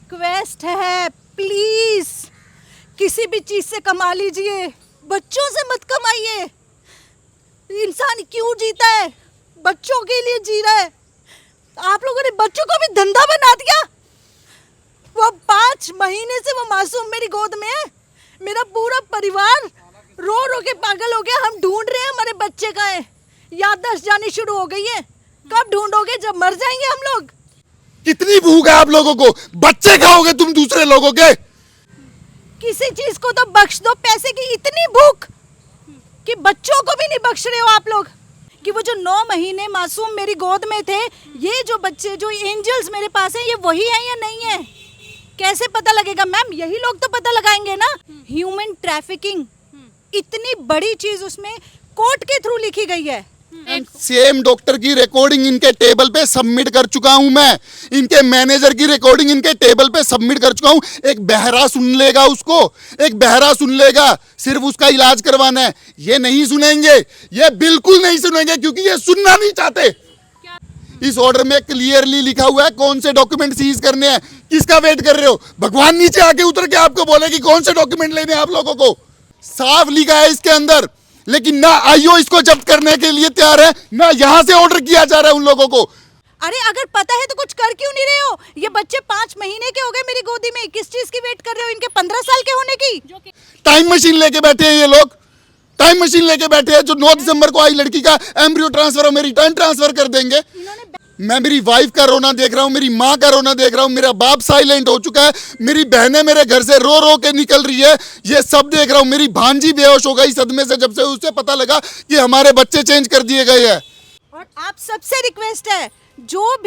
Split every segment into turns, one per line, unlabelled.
Request है, please किसी भी चीज से कमा लीजिए, बच्चों से मत कमाइए। इंसान क्यों जीता है? बच्चों के लिए जी रहा है। आप लोगों ने बच्चों को भी धंधा बना दिया। वो 5 महीने से वो मासूम मेरी गोद में है। मेरा पूरा परिवार रो रो के पागल हो गया। हम ढूंढ रहे हैं हमारे बच्चे का है। याददाश्त जानी शुरू हो गई है। कब ढूंढोगे? जब मर जाएंगे हम लोग।
कितनी भूख है आप लोगों को? बच्चे खाओगे तुम दूसरे लोगों के?
किसी चीज को तो बख्श दो। पैसे की इतनी भूख कि बच्चों को भी नहीं बख्श रहे हो आप लोग। कि वो जो 9 महीने मासूम मेरी गोद में थे, ये जो बच्चे, जो एंजल्स मेरे पास हैं, ये वही हैं या नहीं है? कैसे पता लगेगा मैम? यही लोग तो पता लगाएंगे ना। ह्यूमन ट्रैफिकिंग इतनी बड़ी चीज उसमें कोर्ट के थ्रू लिखी गई है।
सेम डॉक्टर की रिकॉर्डिंग इनके टेबल पे सबमिट कर चुका हूं मैं। इनके मैनेजर की रिकॉर्डिंग इनके टेबल पे सबमिट कर चुका हूं। एक बहरा सुन लेगा उसको, एक बहरा सुन लेगा। सिर्फ उसका इलाज करवाना है। ये नहीं सुनेंगे, ये बिल्कुल नहीं सुनेंगे, क्योंकि ये सुनना नहीं चाहते। इस ऑर्डर में क्लियरली लिखा हुआ है कौन से डॉक्यूमेंट सीज करने हैं। किसका वेट कर रहे हो? भगवान नीचे आके उतर के आपको बोले कि कौन से डॉक्यूमेंट लेने हैं आप लोगों को। साफ लिखा है इसके अंदर। लेकिन ना आईओ इसको जब्त करने के लिए तैयार है, ना यहां से ऑर्डर किया जा रहा है उन लोगों को।
अरे अगर पता है तो कुछ कर क्यों नहीं रहे हो? ये बच्चे 5 महीने के हो गए मेरी गोदी में। किस चीज की वेट कर रहे हो? इनके 15 साल के होने की।
टाइम मशीन लेके बैठे हैं ये लोग। टाइम मशीन लेके बैठे हैं। जो 9 दिसंबर को आई लड़की का एम्ब्रियो ट्रांसफर हो, मेरी रिटर्न ट्रांसफर कर देंगे। मैं मेरी वाइफ का रोना देख रहा हूँ, मेरी माँ का रोना देख रहा हूँ, मेरा बाप साइलेंट हो चुका है, मेरी बहनें मेरे घर से रो रो के निकल रही है, ये सब देख रहा हूँ। मेरी भांजी बेहोश हो गई सदमे से जब से उसे पता लगा कि हमारे बच्चे चेंज कर दिए गए हैं।
और आप सबसे रिक्वेस्ट है, जो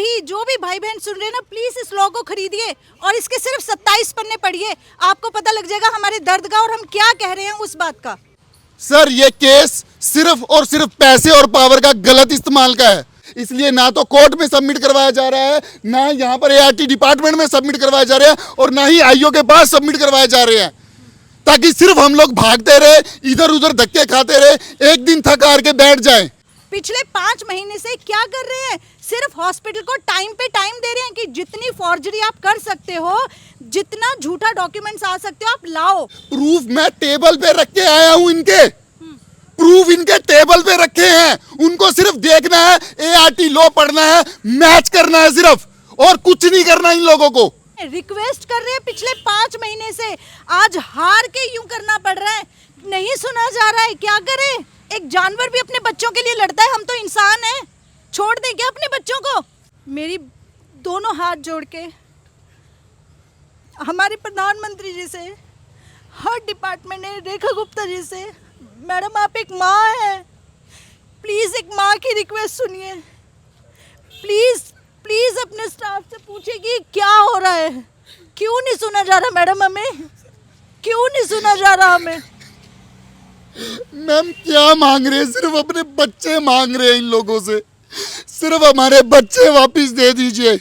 भी भाई बहन सुन रहे हैं ना, प्लीज इस लॉ को खरीदिए और इसके सिर्फ 27 पन्ने पढ़िए। आपको पता लग जाएगा हमारे दर्द का और हम क्या कह रहे हैं उस बात का।
सर ये केस सिर्फ और सिर्फ पैसे और पावर का गलत इस्तेमाल का है। इसलिए ना तो कोर्ट में सबमिट करवाया जा रहा है, ना यहाँ पर एआरटी डिपार्टमेंट में सबमिट करवाया जा रहा है, और ना ही आईओ के पास सबमिट करवाए जा रहे हैं, ताकि सिर्फ हम लोग भागते रहे, इधर उधर धक्के खाते रहे, एक दिन थक हार के बैठ जाएं।
पिछले 5 महीने से क्या कर रहे हैं? सिर्फ हॉस्पिटल को टाइम पे टाइम दे रहे हैं कि जितनी फॉर्जरी आप कर सकते हो, जितना झूठा डॉक्यूमेंट्स आ सकते हो आप लाओ।
प्रूफ मैं टेबल पे रख के आया हूं। इनके प्रूफ इनके टेबल पे रखे हैं। उनको सिर्फ देखना है, एआरटी लॉ पढ़ना है, मैच करना है सिर्फ, और कुछ नहीं करना इन लोगों को।
रिक्वेस्ट कर रहे हैं पिछले 5 महीने से, आज हार के यूं करना पड़ रहा है। नहीं सुना जा रहा है, क्या करें? एक जानवर भी अपने बच्चों के लिए लड़ता है, हम तो इंसान हैं। छोड़ दें क्या अपने बच्चों को? मेरी दोनों हाथ जोड़ के हमारे प्रधानमंत्री जी से, हर डिपार्टमेंट ने, रेखा गुप्ता जी से, मैडम आप एक माँ है, प्लीज एक माँ की रिक्वेस्ट सुनिए। प्लीज प्लीज अपने स्टाफ से पूछिए कि क्या हो रहा है। क्यों नहीं सुना जा रहा मैडम? हमें क्यों नहीं सुना जा रहा? हमें
मैम क्या मांग रहे हैं? सिर्फ अपने बच्चे मांग रहे हैं इन लोगों से। सिर्फ हमारे बच्चे वापस दे दीजिए,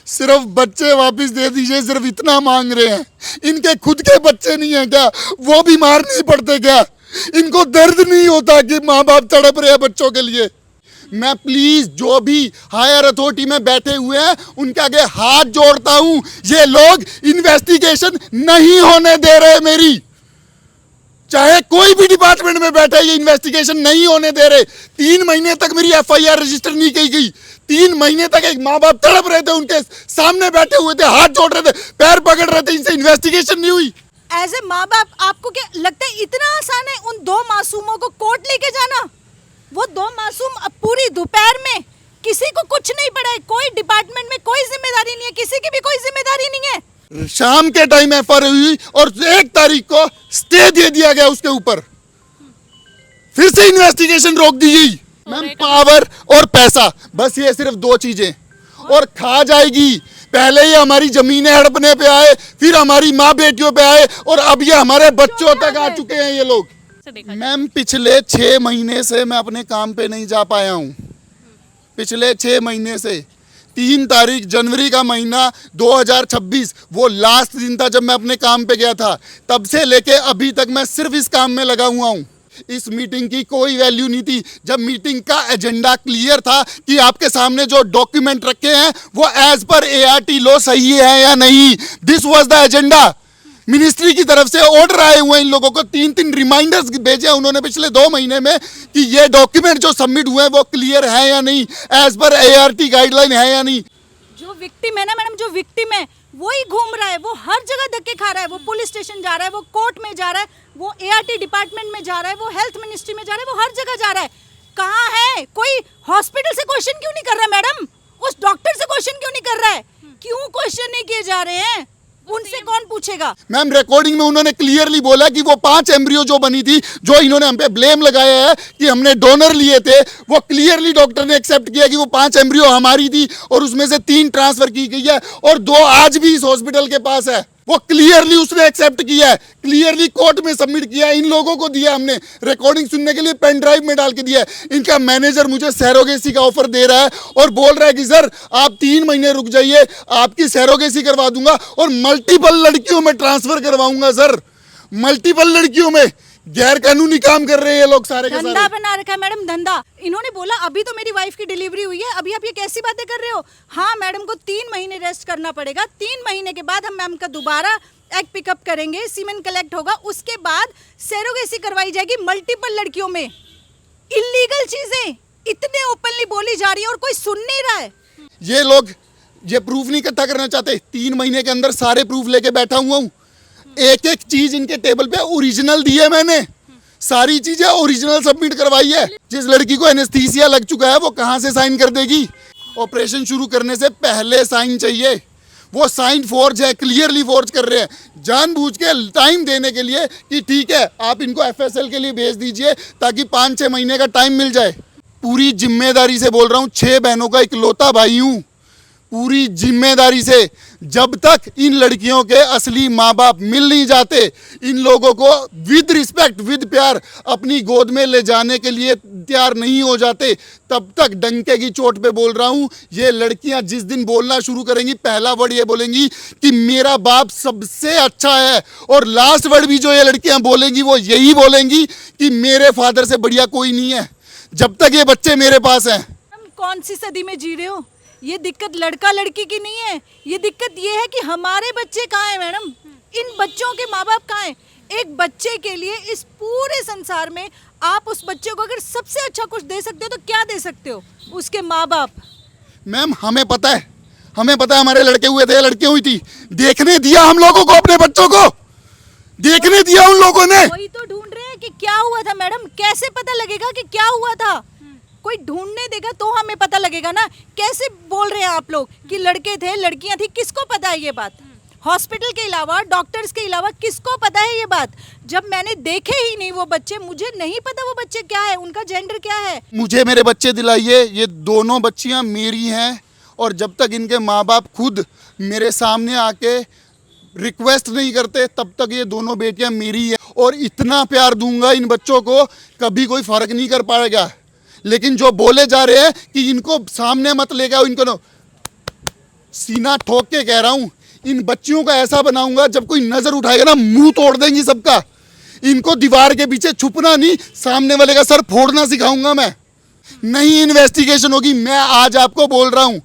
सिर्फ बच्चे वापस दे दीजिए, सिर्फ इतना मांग रहे हैं। इनके खुद के बच्चे नहीं है क्या? वो बीमार नहीं पड़ते क्या? इनको दर्द नहीं होता कि माँ बाप तड़प रहे हैं बच्चों के लिए? मैं प्लीज जो भी हायर अथॉरिटी में बैठे हुए हैं उनके आगे हाथ जोड़ता हूं, ये लोग इन्वेस्टिगेशन नहीं होने दे रहे मेरी। चाहे कोई भी डिपार्टमेंट में बैठा है, ये इन्वेस्टिगेशन नहीं होने दे रहे। 3 महीने तक मेरी एफआईआर रजिस्टर नहीं की गई। 3 महीने तक एक माँ बाप तड़प रहे थे, उनके सामने बैठे हुए थे, हाथ जोड़ रहे थे, पैर पकड़ रहे थे, इनसे इन्वेस्टिगेशन नहीं हुई।
एज ए माँ बाप आपको क्या लगता है इतना आसान है उन 2 मासूमों को कोर्ट लेके जाना? वो 2 मासूम अब पूरी दोपहर में, किसी को कुछ नहीं पड़ा है, कोई डिपार्टमेंट में कोई जिम्मेदारी नहीं है, किसी की भी कोई जिम्मेदारी नहीं है।
शाम के टाइम एफआईआर हुई और 1 तारीख को स्टे दे दिया गया उसके ऊपर। फिर से इन्वेस्टिगेशन रोक दी गई। मैम पावर और पैसा, बस ये सिर्फ 2 चीजें, और खा जाएगी। पहले ये हमारी जमीनें हड़पने पे आए, फिर हमारी माँ बेटियों पे आए, और अब ये हमारे बच्चों तक आ चुके हैं ये लोग। मैम पिछले 6 महीने से मैं अपने काम पे नहीं जा पाया हूँ। पिछले 6 महीने से 3 तारीख जनवरी का महीना 2026 वो लास्ट दिन था जब मैं अपने काम पे गया था। तब से लेके अभी तक मैं सिर्फ इस काम में लगा हुआ हूँ। इस मीटिंग की कोई वैल्यू नहीं थी। जब मीटिंग का एजेंडा क्लियर था कि आपके सामने जो डॉक्यूमेंट रखे हैं वो एज पर एआरटी लॉ सही है या नहीं, this was the agenda. Ministry की तरफ से ऑर्डर आए हुए हैं, इन लोगों को 3-3 रिमाइंडर्स भेजे हैं उन्होंने पिछले 2 महीने में कि ये डॉक्यूमेंट जो सबमिट हुए हैं वो क्लियर है या नहीं, एज पर एआरटी गाइडलाइन है या नहीं।
जो विक्टिम है ना मैडम, जो विक्टिम है वही घूम रहा है, वो हर जगह धक्के खा रहा है, वो पुलिस स्टेशन जा रहा है, वो कोर्ट में जा रहा है, वो एआरटी डिपार्टमेंट में जा रहा है, वो हेल्थ मिनिस्ट्री में जा रहा है, वो हर जगह जा रहा है। कहाँ है? कोई हॉस्पिटल से क्वेश्चन क्यों नहीं कर रहा मैडम? उस डॉक्टर से क्वेश्चन क्यों नहीं कर रहा है? क्यों क्वेश्चन नहीं किए जा रहे हैं? उनसे कौन पूछेगा?
मैम रिकॉर्डिंग में उन्होंने क्लियरली बोला कि वो 5 एम्ब्रियो जो बनी थी, जो इन्होंने हम पे ब्लेम लगाया है कि हमने डोनर लिए थे, वो क्लियरली डॉक्टर ने एक्सेप्ट किया कि वो 5 एम्ब्रियो हमारी थी और उसमें से 3 ट्रांसफर की गई है और 2 आज भी इस हॉस्पिटल के पास है। वो क्लियरली उसने एक्सेप्ट किया है, क्लियरली कोर्ट में सबमिट किया है, इन लोगों को दिया हमने रिकॉर्डिंग सुनने के लिए, पेन ड्राइव में डाल के दिया है। इनका मैनेजर मुझे सैरोगेसी का ऑफर दे रहा है और बोल रहा है कि सर आप 3 महीने रुक जाइए, आपकी सैरोगेसी करवा दूंगा और मल्टीपल लड़कियों में ट्रांसफर करवाऊंगा। सर मल्टीपल लड़कियों में गैर कानूनी काम कर रहे हैं ये लोग सारे के
धंधा
सारे।
बना रखा है मैडम, धंधा। इन्होंने बोला अभी तो मेरी वाइफ की डिलीवरी हुई है, अभी आप ये कैसी बातें कर रहे हो? हाँ मैडम को 3 महीने रेस्ट करना पड़ेगा, 3 महीने के बाद हम मैम का दोबारा एग पिकअप करेंगे, सीमेन कलेक्ट होगा, उसके बाद सेरोगेसी करवाई जाएगी मल्टीपल लड़कियों में। इलीगल चीजें इतने ओपनली बोली जा रही है और कोई सुन नहीं रहा है।
ये लोग ये प्रूफ नहीं इकट्ठा करना चाहते। 3 महीने के अंदर सारे प्रूफ लेके बैठा हुआ हूँ, एक एक चीज इनके टेबल पे ओरिजिनल दी है मैंने, सारी चीजें ओरिजिनल सबमिट करवाई है। जिस लड़की को एनेस्थीसिया लग चुका है वो कहाँ से साइन कर देगी? ऑपरेशन शुरू करने से पहले साइन चाहिए। वो साइन फोर्ज है, क्लियरली फोर्ज कर रहे हैं जानबूझ के टाइम देने के लिए कि ठीक है आप इनको एफएसएल के लिए भेज दीजिए ताकि 5-6 महीने का टाइम मिल जाए। पूरी जिम्मेदारी से बोल रहा हूँ, 6 बहनों का इकलौता भाई हूँ, पूरी जिम्मेदारी से। जब तक इन लड़कियों के असली माँ बाप मिल नहीं जाते, इन लोगों को विद रिस्पेक्ट विद प्यार अपनी गोद में ले जाने के लिए तैयार नहीं हो जाते, तब तक डंके की चोट पे बोल रहा हूँ, ये लड़कियां जिस दिन बोलना शुरू करेंगी पहला वर्ड ये बोलेंगी कि मेरा बाप सबसे अच्छा है, और लास्ट वर्ड भी जो ये लड़कियां बोलेंगी वो यही बोलेंगी कि मेरे फादर से बढ़िया कोई नहीं है। जब तक ये बच्चे मेरे पास हैं।
हम कौन सी सदी में जी रहे हो? ये दिक्कत लड़का लड़की की नहीं है, ये दिक्कत ये है कि हमारे बच्चे कहाँ हैं मैडम? इन बच्चों के माँ बाप कहाँ हैं? एक बच्चे के लिए इस पूरे संसार में आप उस बच्चे को अगर सबसे अच्छा कुछ दे सकते हो तो क्या दे सकते हो? उसके माँ बाप।
मैम हमें पता है, हमें पता है हमारे लड़के हुए थे, लड़कियां हुई थी, देखने दिया हम लोगों को, अपने बच्चों को देखने दिया उन लोगों ने।
वही तो ढूंढ रहे हैं कि क्या हुआ था मैडम, कैसे पता लगेगा कि क्या हुआ था? कोई ढूंढने देगा तो हमें पता लगेगा ना। कैसे बोल रहे हैं आप लोग कि लड़के थे लड़कियां थी? किसको पता है ये बात? हॉस्पिटल के अलावा, डॉक्टर्स के अलावा किसको पता है ये बात? जब मैंने देखे ही नहीं वो बच्चे, मुझे नहीं पता वो बच्चे क्या है, उनका जेंडर क्या है।
मुझे मेरे बच्चे दिलाइए, ये दोनों बच्चियां मेरी हैं, और जब तक इनके माँ बाप खुद मेरे सामने आके रिक्वेस्ट नहीं करते तब तक ये दोनों बेटियां मेरी है। और इतना प्यार दूंगा इन बच्चों को, कभी कोई फर्क नहीं कर पाएगा। लेकिन जो बोले जा रहे हैं कि इनको सामने मत लेके आओ, इनको सीना ठोक के कह रहा हूं, इन बच्चियों का ऐसा बनाऊंगा जब कोई नजर उठाएगा ना मुंह तोड़ देंगी सबका। इनको दीवार के पीछे छुपना नहीं, सामने वाले का सर फोड़ना सिखाऊंगा मैं। नहीं इन्वेस्टिगेशन होगी, मैं आज आपको बोल रहा हूं।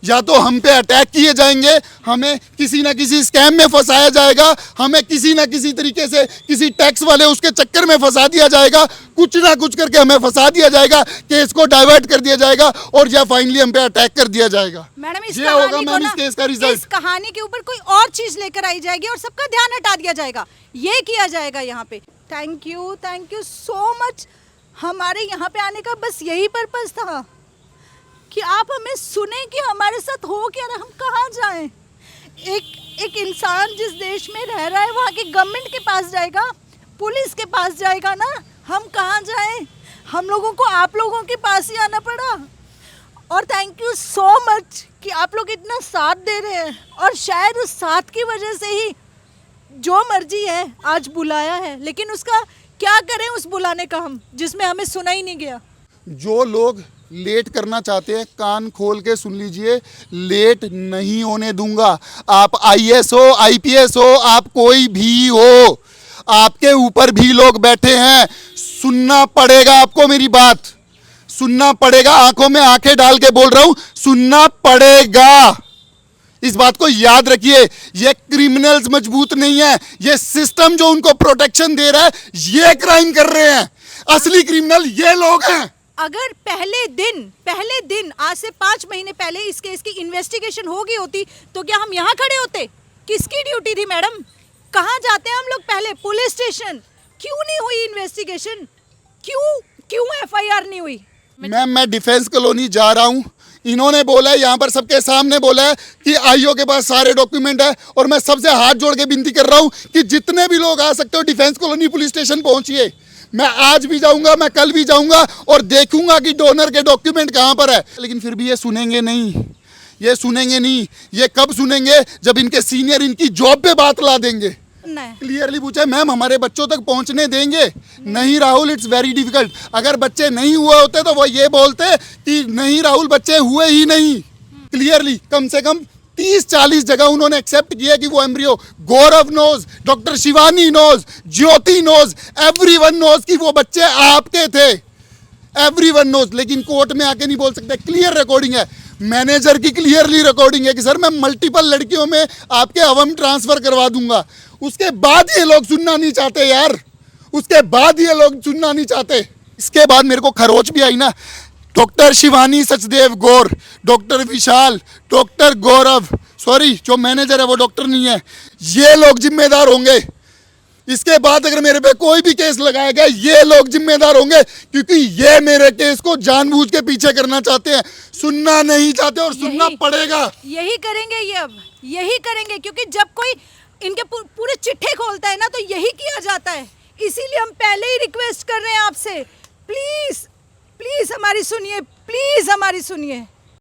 या तो हम पे अटैक किए जाएंगे, हमें किसी ना किसी स्कैम में फंसाया जाएगा, हमें किसी ना किसी तरीके से किसी टैक्स वाले उसके चक्कर में फंसा दिया जाएगा, कुछ ना कुछ करके हमें फंसा दिया जाएगा, केस को डाइवर्ट कर दिया जाएगा और या फाइनली हम पे अटैक कर दिया जाएगा।
मैडम इस
ये होगा
कहानी को
मैम
ना,
इस केस का रिजल्ट।
इस कहानी के ऊपर कोई और चीज लेकर आई जाएगी और सबका ध्यान हटा दिया जाएगा, ये किया जाएगा यहाँ पे। Thank you so much. हमारे यहाँ पे आने का बस यही पर्पस था कि आप हमें सुने कि हमारे साथ हो क्या रहा, हम कहाँ जाएं। एक इंसान जिस देश में रह रहा है वहाँ की गवर्नमेंट के पास जाएगा, पुलिस के पास जाएगा ना, हम कहाँ जाएं? हम लोगों को आप लोगों के पास ही आना पड़ा। और थैंक यू सो मच कि आप लोग इतना साथ दे रहे हैं, और शायद उस साथ की वजह से ही जो मर्जी है आज बुलाया है, लेकिन उसका क्या करें उस बुलाने का हम, जिसमें हमें सुना ही नहीं गया।
जो लोग लेट करना चाहते हैं कान खोल के सुन लीजिए, लेट नहीं होने दूंगा। आप आईएएस हो, आईपीएस हो, आप कोई भी हो, आपके ऊपर भी लोग बैठे हैं, सुनना पड़ेगा आपको मेरी बात, सुनना पड़ेगा। आंखों में आंखें डाल के बोल रहा हूं, सुनना पड़ेगा। इस बात को याद रखिए, ये क्रिमिनल्स मजबूत नहीं है, ये सिस्टम जो उनको प्रोटेक्शन दे रहा है ये क्राइम कर रहे हैं। असली क्रिमिनल ये लोग हैं।
अगर पहले दिन आज से 5 महीने पहले इस केस की इन्वेस्टिगेशन हो गई होती तो क्या हम यहाँ खड़े होते? किसकी ड्यूटी थी मैडम? कहाँ जाते हैं हम लोग पहले? Police station. क्यों नहीं हुई इन्वेस्टिगेशन? क्यों एफआईआर नहीं हुई?
मैम मैं डिफेंस कॉलोनी जा रहा हूँ, इन्होंने बोला है यहाँ पर सबके सामने बोला है कि आईओ के पास सारे डॉक्यूमेंट है, और मैं सबसे हाथ जोड़ के विनती कर रहा हूँ कि जितने भी लोग आ सकते हो डिफेंस कॉलोनी पुलिस स्टेशन पहुंचिए। मैं आज भी जाऊंगा, मैं कल भी जाऊंगा और देखूंगा कि डोनर के डॉक्यूमेंट कहाँ पर है। लेकिन फिर भी ये सुनेंगे नहीं, ये सुनेंगे नहीं। ये कब सुनेंगे? जब इनके सीनियर इनकी जॉब पे बात ला देंगे। क्लियरली पूछा मैम, हमारे बच्चों तक पहुंचने देंगे? नहीं राहुल, इट्स वेरी डिफिकल्ट। अगर बच्चे नहीं हुए होते तो वो ये बोलते कि नहीं राहुल बच्चे हुए ही नहीं। क्लियरली कम से कम 30-40 जगह उन्होंने एक्सेप्ट किया कि वो एम्ब्रियो, गौरव नोज, डॉक्टर शिवानी नोज, ज्योति नोज, एवरीवन नोज कि वो बच्चे आपके थे, एवरीवन नोज। लेकिन कोर्ट में आके नहीं बोल सकते। क्लियर रिकॉर्डिंग है, मैनेजर की क्लियरली रिकॉर्डिंग है कि सर मैं मल्टीपल लड़कियों में आपके अवम ट्रांसफर करवा दूंगा। उसके बाद ये लोग सुनना नहीं चाहते यार, उसके बाद ये लोग सुनना नहीं चाहते। इसके बाद मेरे को खरोच भी आई ना, डॉक्टर शिवानी सचदेव गौर, डॉक्टर विशाल, डॉक्टर गौरव, सॉरी जो मैनेजर है वो डॉक्टर नहीं है, ये लोग जिम्मेदार होंगे। इसके बाद अगर मेरे पे कोई भी केस लगाया गया ये लोग जिम्मेदार होंगे, क्योंकि ये मेरे केस को जानबूझ के पीछे करना चाहते हैं, सुनना नहीं चाहते और सुनना पड़ेगा।
यही करेंगे ये, अब यही करेंगे, क्योंकि जब कोई इनके पूरे चिट्ठे खोलता है ना तो यही किया जाता है। इसीलिए हम पहले ही रिक्वेस्ट कर रहे हैं आपसे, प्लीज प्लीज हमारी सुनिए, प्लीज हमारी सुनिए।